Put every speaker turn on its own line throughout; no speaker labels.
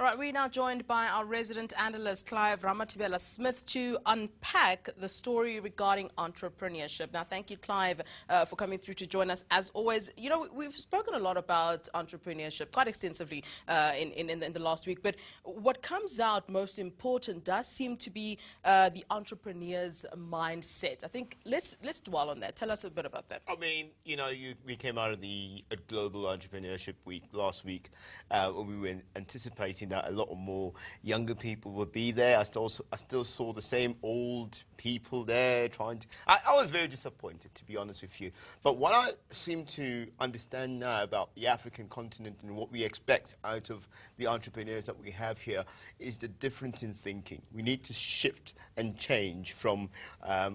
All right, we're now joined by our resident analyst, Clive Ramathibela-Smith, to unpack the story regarding entrepreneurship. Now, thank you, Clive, for coming through to join us. As always, you know, we've spoken a lot about entrepreneurship quite extensively in the last week, but what comes out most important does seem to be the entrepreneur's mindset. I think let's dwell on that. Tell us a bit about that.
I mean, you know, we came out of the Global Entrepreneurship Week last week, when we were anticipating that a lot more younger people would be there. I still saw the same old people there trying to... I was very disappointed, to be honest with you. But what I seem to understand now about the African continent and what we expect out of the entrepreneurs that we have here is the difference in thinking. We need to shift and change from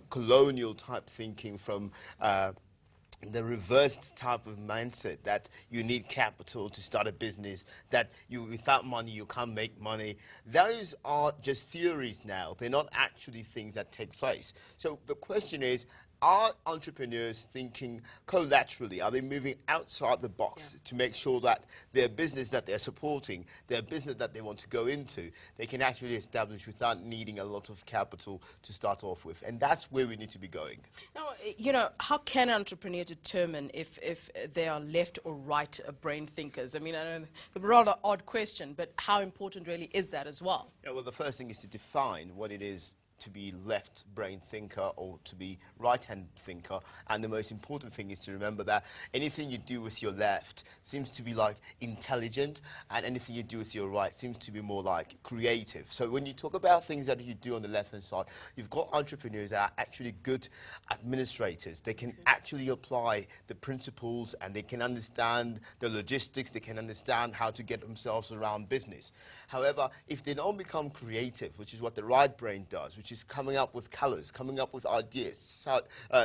colonial type thinking, from the reversed type of mindset that you need capital to start a business, that without money you can't make money. Those are just theories now. They're not actually things that take place. So the question is, are entrepreneurs thinking collaterally? Are they moving outside the box to make sure that their business that they're supporting, their business that they want to go into, they can actually establish without needing a lot of capital to start off with? And that's where we need to be going.
Now, you know, how can an entrepreneur determine if they are left or right brain thinkers? I mean, I know it's a rather odd question, but how important really is that as well?
Yeah, well, the first thing is to define what it is to be left brain thinker or to be right hand thinker. And the most important thing is to remember that anything you do with your left seems to be like intelligent, and anything you do with your right seems to be more like creative. So when you talk about things that you do on the left hand side, you've got entrepreneurs that are actually good administrators. They can actually apply the principles, and they can understand the logistics, they can understand how to get themselves around business. However, if they don't become creative, which is what the right brain does, which is coming up with colors, coming up with ideas,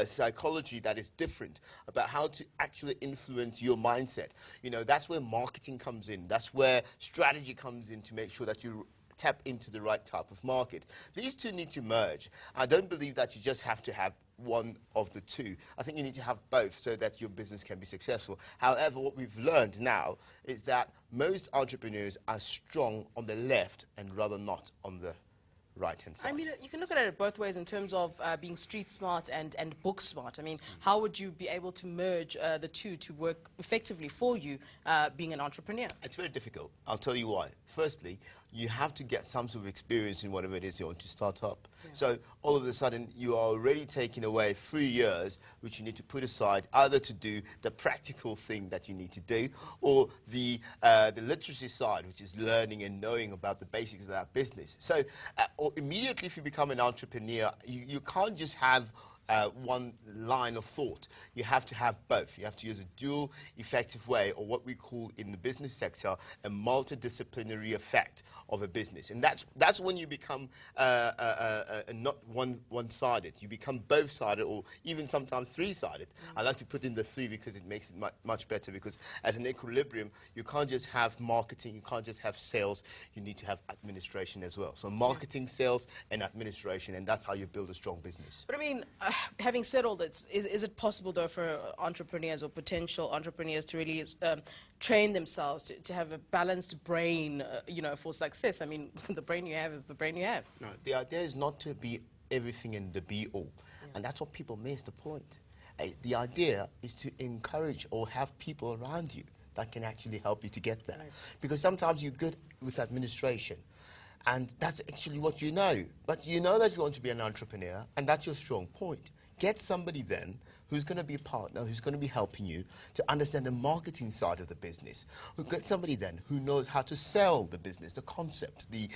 psychology that is different about how to actually influence your mindset. You know, that's where marketing comes in. That's where strategy comes in, to make sure that you tap into the right type of market. These two need to merge. I don't believe that you just have to have one of the two. I think you need to have both so that your business can be successful. However, what we've learned now is that most entrepreneurs are strong on the left and rather not on the right-hand side.
I mean, you can look at it both ways in terms of being street smart and book smart. I mean, how would you be able to merge the two to work effectively for you being an entrepreneur?
It's very difficult. I'll tell you why. Firstly, you have to get some sort of experience in whatever it is you want to start up. Yeah. So all of a sudden, you are already taking away 3 years, which you need to put aside either to do the practical thing that you need to do, or the literacy side, which is learning and knowing about the basics of that business. So or immediately, if you become an entrepreneur, you can't just have one line of thought. You have to have both. You have to use a dual effective way, or what we call in the business sector a multidisciplinary effect of a business. And that's when you become not one-sided. You become both-sided, or even sometimes three-sided. I like to put in the three because it makes it much better, because as an equilibrium, you can't just have marketing, you can't just have sales, you need to have administration as well. So marketing, sales, and administration, and that's how you build a strong business.
But I mean, having said all that, is it possible, though, for entrepreneurs or potential entrepreneurs to really train themselves to have a balanced brain, you know, for success? I mean, the brain you have is the brain you have.
No, the idea is not to be everything in the be-all, and that's what people miss the point. The idea is to encourage or have people around you that can actually help you to get there. Right. Because sometimes you're good with administration, and that's actually what you know. But you know that you want to be an entrepreneur, and that's your strong point. Get somebody then who's going to be a partner, who's going to be helping you to understand the marketing side of the business. Get somebody then who knows how to sell the business, the concept, the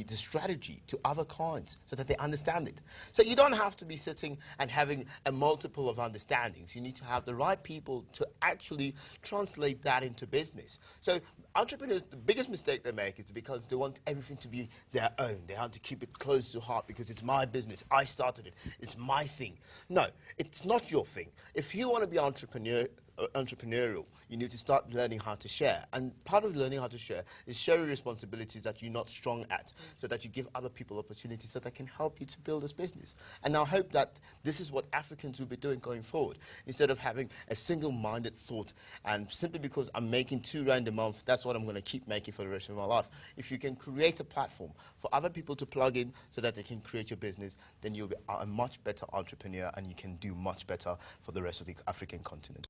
strategy to other clients, so that they understand it. So you don't have to be sitting and having a multiple of understandings. You need to have the right people to actually translate that into business. So entrepreneurs, the biggest mistake they make is because they want everything to be their own. They have to keep it close to heart because it's my business. I started it. It's my thing. No, it's not your thing. If you want to be an entrepreneur, entrepreneurial, you need to start learning how to share. And part of learning how to share is sharing responsibilities that you're not strong at, so that you give other people opportunities so that can help you to build this business. And I hope that this is what Africans will be doing going forward, instead of having a single-minded thought and simply because I'm making R2 a month, that's what I'm going to keep making for the rest of my life. If you can create a platform for other people to plug in so that they can create your business, then you'll be a much better entrepreneur and you can do much better for the rest of the African continent.